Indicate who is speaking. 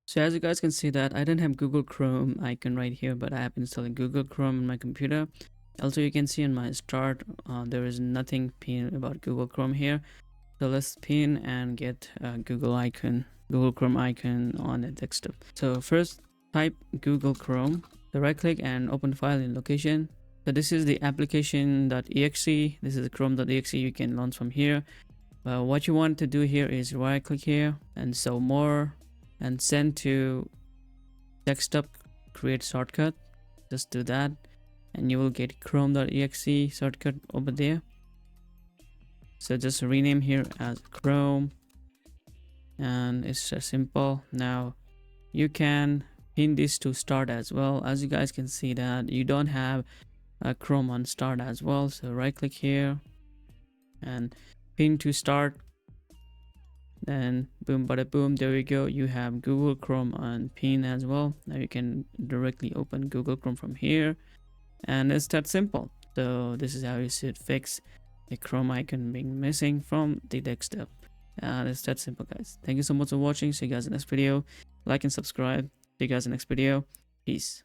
Speaker 1: So as you guys can see that I don't have Google Chrome icon right here, but I have installed Google Chrome on my computer. Also, you can see in my start, there is nothing pinned about Google Chrome here. So let's pin and get Google Chrome icon on the desktop. So first type Google Chrome, so right click and open file in location. So this is the application.exe. This is the chrome.exe you can launch from here. What you want to do here is right click here and so more and send to desktop create shortcut. Just do that and you will get chrome.exe shortcut over there. So just rename here as Chrome and it's just simple. Now you can pin this to start as well. As you guys can see that you don't have a Chrome on start as well, so right click here and pin to start, then boom bada boom, there we go, you have Google Chrome on pin as well. Now you can directly open Google Chrome from here and it's that simple. So this is how you should fix the Chrome icon being missing from the desktop. And it's that simple, guys. Thank you so much for watching. See you guys in the next video. Like and subscribe. See you guys in the next video. Peace.